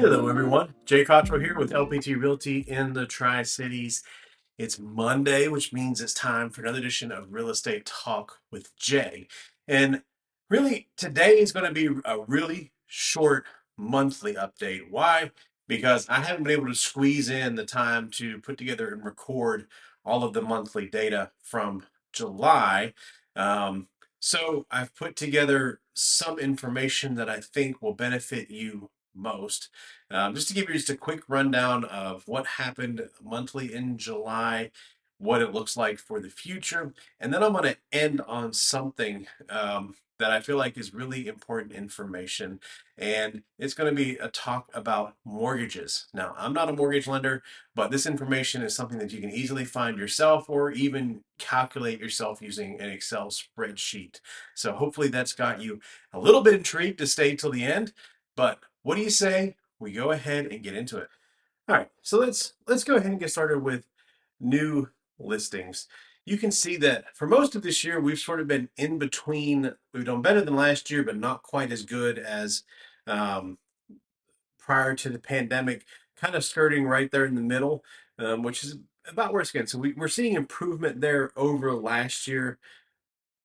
Hello, everyone. Jay Cottrell here with LPT Realty in the Tri-Cities. It's Monday, which means it's time for another edition of Real Estate Talk with Jay. And really, today is going to be a really short monthly update. Why? Because I haven't been able to squeeze in the time to put together and record all of the monthly data from July. Um, so I've put together some information that I think will benefit you most. Just to give you just a quick rundown of what happened monthly in July, what it looks like for the future, and then I'm going to end on something that I feel like is really important information, and it's going to be a talk about mortgages. Now, I'm not a mortgage lender, but this information is something that you can easily find yourself or even calculate yourself using an Excel spreadsheet. So hopefully that's got you a little bit intrigued to stay till the end. But what do you say we go ahead and get into it? All right, so let's go ahead and get started with new listings. You can see that for most of this year, we've sort of been in between. We've done better than last year, but not quite as good as um, prior to the pandemic, kind of skirting right there in the middle, which is about where it's going. So we're seeing improvement there over last year,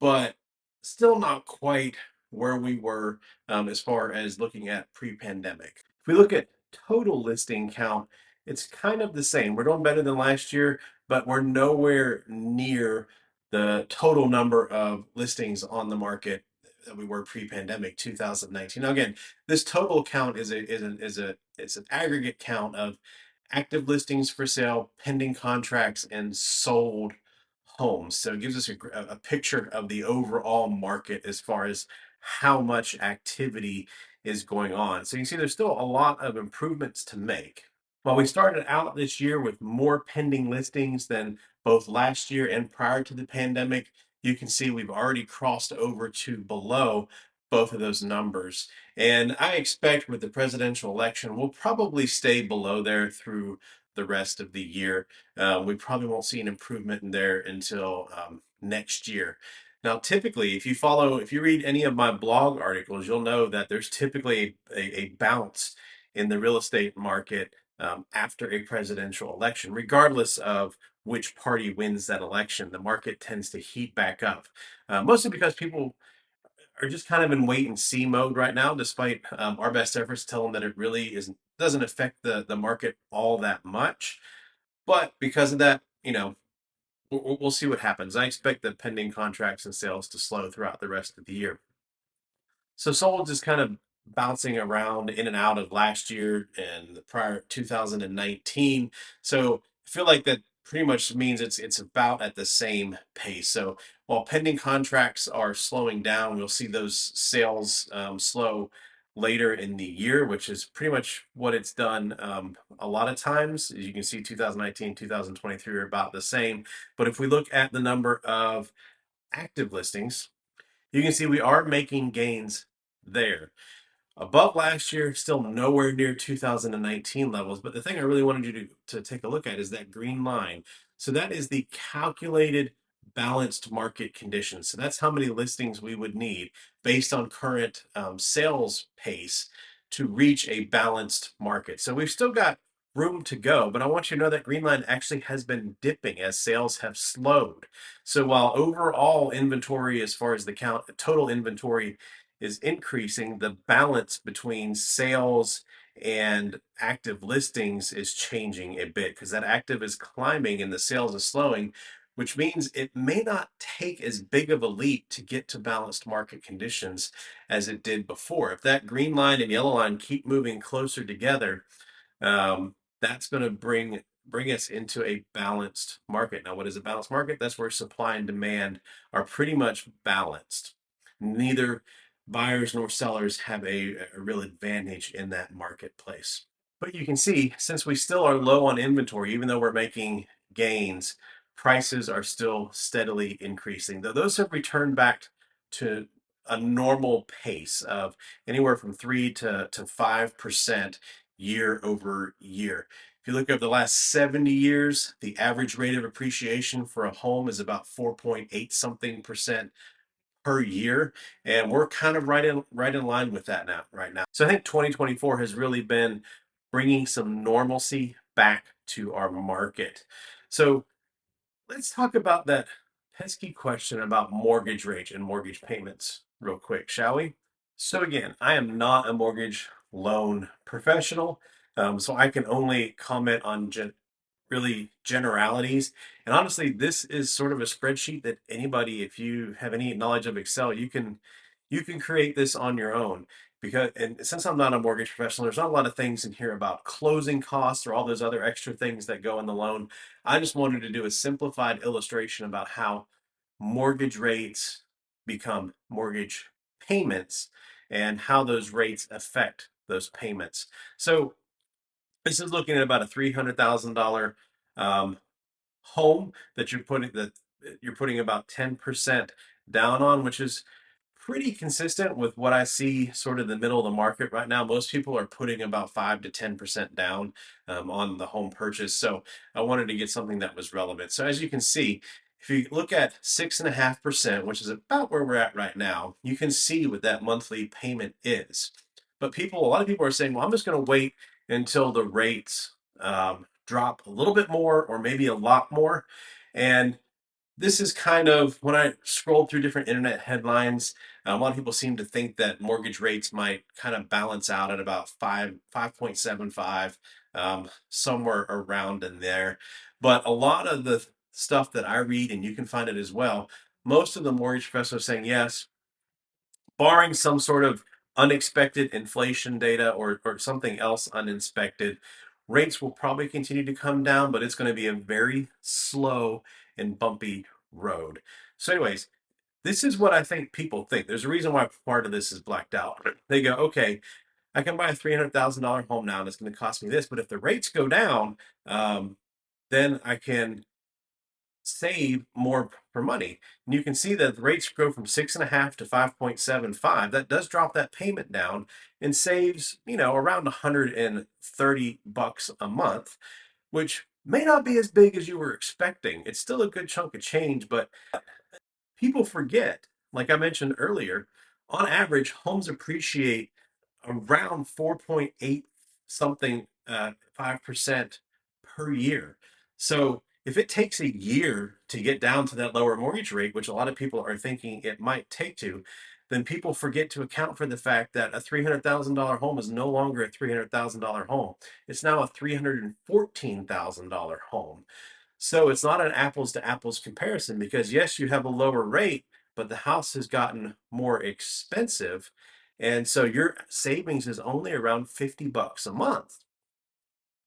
but still not quite where we were as far as looking at pre-pandemic. If we look at total listing count, it's kind of the same. We're doing better than last year, but we're nowhere near the total number of listings on the market that we were pre-pandemic 2019. Now again, this total count is an aggregate count of active listings for sale, pending contracts, and sold homes. So it gives us a picture of the overall market as far as how much activity is going on. So you can see there's still a lot of improvements to make. While we started out this year with more pending listings than both last year and prior to the pandemic, you can see we've already crossed over to below both of those numbers. And I expect with the presidential election, we'll probably stay below there through the rest of the year. We probably won't see an improvement in there until next year. Now, typically, if you read any of my blog articles, you'll know that there's typically a bounce in the real estate market after a presidential election, regardless of which party wins that election. The market tends to heat back up, mostly because people are just kind of in wait and see mode right now, despite our best efforts to tell them that it really doesn't affect the market all that much. But because of that, we'll see what happens. I expect the pending contracts and sales to slow throughout the rest of the year. So sold is kind of bouncing around in and out of last year and the prior 2019. So I feel like that pretty much means it's about at the same pace. So while pending contracts are slowing down, we'll see those sales slow later in the year, which is pretty much what it's done a lot of times. As you can see, 2019, 2023 are about the same. But if we look at the number of active listings, you can see we are making gains there. Above last year, still nowhere near 2019 levels. But the thing I really wanted you to take a look at is that green line. So that is the calculated balanced market conditions. So that's how many listings we would need based on current sales pace to reach a balanced market. So we've still got room to go, but I want you to know that green line actually has been dipping as sales have slowed. So while overall inventory, as far as the count, total inventory is increasing, the balance between sales and active listings is changing a bit because that active is climbing and the sales is slowing, which means it may not take as big of a leap to get to balanced market conditions as it did before. If that green line and yellow line keep moving closer together, that's going to bring us into a balanced market. Now, what is a balanced market? That's where supply and demand are pretty much balanced. Neither buyers nor sellers have a real advantage in that marketplace. But you can see, since we still are low on inventory, even though we're making gains, prices are still steadily increasing. Though those have returned back to a normal pace of anywhere from 3 to 5% year over year. If you look over the last 70 years, the average rate of appreciation for a home is about 4.8 something percent per year, and we're kind of right in line with that now right now. So I think 2024 has really been bringing some normalcy back to our market. So let's talk about that pesky question about mortgage rate and mortgage payments real quick, shall we? So again, I am not a mortgage loan professional, so I can only comment on really generalities. And honestly, this is sort of a spreadsheet that anybody, if you have any knowledge of Excel, you can create this on your own. Because and since I'm not a mortgage professional, there's not a lot of things in here about closing costs or all those other extra things that go in the loan. I just wanted to do a simplified illustration about how mortgage rates become mortgage payments and how those rates affect those payments. So this is looking at about a $300,000 um, home that you're putting about 10% down on, which is pretty consistent with what I see sort of the middle of the market right now. Most people are putting about 5 to 10% down on the home purchase. So I wanted to get something that was relevant. So as you can see, if you look at 6.5%, which is about where we're at right now, you can see what that monthly payment is. But a lot of people are saying, well, I'm just going to wait until the rates drop a little bit more or maybe a lot more. And this is kind of when I scrolled through different internet headlines. A lot of people seem to think that mortgage rates might kind of balance out at about 5.75, somewhere around in there. But a lot of the stuff that I read, and you can find it as well, most of the mortgage professors are saying yes, barring some sort of unexpected inflation data or something else unexpected, rates will probably continue to come down, but it's going to be a very slow and bumpy road. So, anyways, this is what I think people think. There's a reason why part of this is blacked out. They go, okay, I can buy a $300,000 home now and it's going to cost me this, but if the rates go down, then I can save more per money. And you can see that the rates go from 6.5 to 5.75. That does drop that payment down and saves, around $130 a month, which may not be as big as you were expecting. It's still a good chunk of change, but people forget, like I mentioned earlier, on average, homes appreciate around 4.8 something 5% per year. So if it takes a year to get down to that lower mortgage rate, which a lot of people are thinking it might take to, then people forget to account for the fact that a $300,000 home is no longer a $300,000 home. It's now a $314,000 home. So it's not an apples to apples comparison because yes, you have a lower rate, but the house has gotten more expensive. And so your savings is only around $50 a month.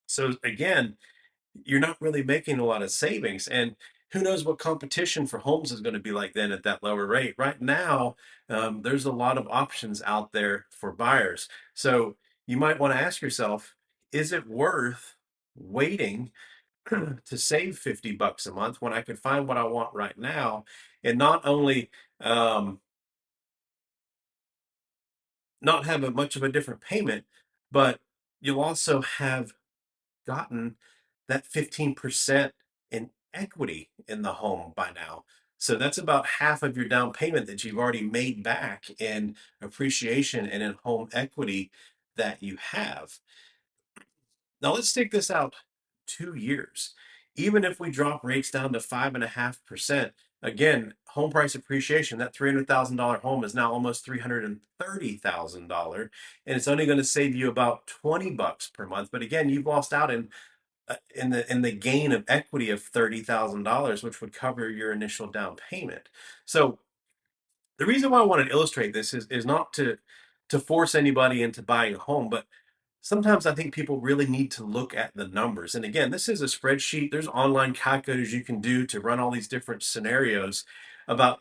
So again, you're not really making a lot of savings. And who knows what competition for homes is going to be like then at that lower rate. Right now, there's a lot of options out there for buyers. So you might want to ask yourself, is it worth waiting to save $50 a month when I could find what I want right now and not only um, not have a much of a different payment, but you'll also have gotten that 15% in equity in the home by now. So that's about half of your down payment that you've already made back in appreciation and in home equity that you have. Now let's take this out 2 years. Even if we drop rates down to 5.5%, again, home price appreciation, that $300,000 home is now almost $330,000, and it's only going to save you about $20 per month. But again, you've lost out in the gain of equity of $30,000, which would cover your initial down payment. So the reason why I wanted to illustrate this is not to force anybody into buying a home, but sometimes I think people really need to look at the numbers. And again, this is a spreadsheet. There's online calculators you can do to run all these different scenarios about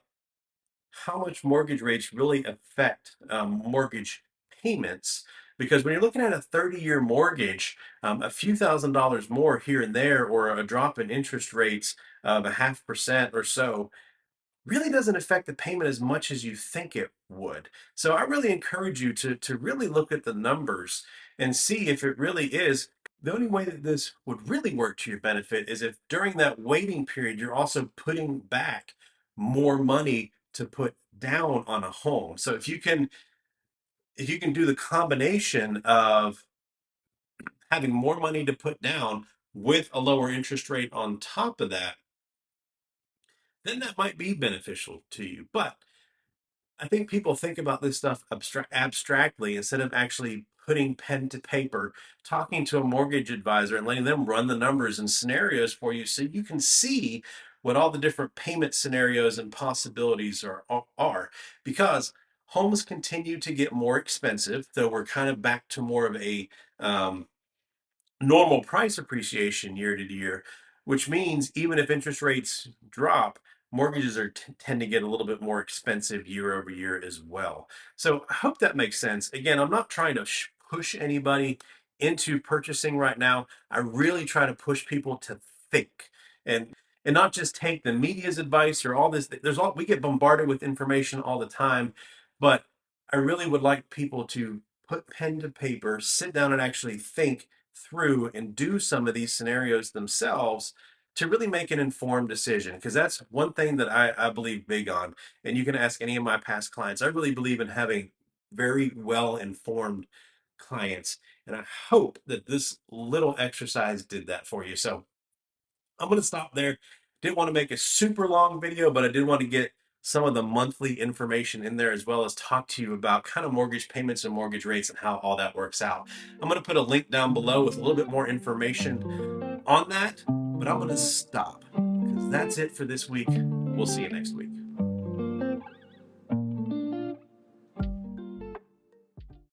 how much mortgage rates really affect mortgage payments. Because when you're looking at a 30-year mortgage, a few $1,000s more here and there, or a drop in interest rates of 0.5% or so, really doesn't affect the payment as much as you think it would. So I really encourage you to really look at the numbers and see if it really is. The only way that this would really work to your benefit is if during that waiting period, you're also putting back more money to put down on a home. So if you can do the combination of having more money to put down with a lower interest rate on top of that, then that might be beneficial to you. But I think people think about this stuff abstractly instead of actually putting pen to paper, talking to a mortgage advisor and letting them run the numbers and scenarios for you so you can see what all the different payment scenarios and possibilities are. Because homes continue to get more expensive, though we're kind of back to more of a um, normal price appreciation year to year, which means even if interest rates drop, mortgages tend to get a little bit more expensive year over year as well. So I hope that makes sense. Again, I'm not trying to push anybody into purchasing right now. I really try to push people to think and not just take the media's advice or all this. There's all we get bombarded with information all the time, but I really would like people to put pen to paper, sit down and actually think through and do some of these scenarios themselves to really make an informed decision. Because that's one thing that I believe big on. And you can ask any of my past clients. I really believe in having very well informed clients. And I hope that this little exercise did that for you. So I'm going to stop there. Didn't want to make a super long video, but I did want to get some of the monthly information in there as well as talk to you about kind of mortgage payments and mortgage rates and how all that works out. I'm going to put a link down below with a little bit more information on that, but I'm going to stop because that's it for this week. We'll see you next week.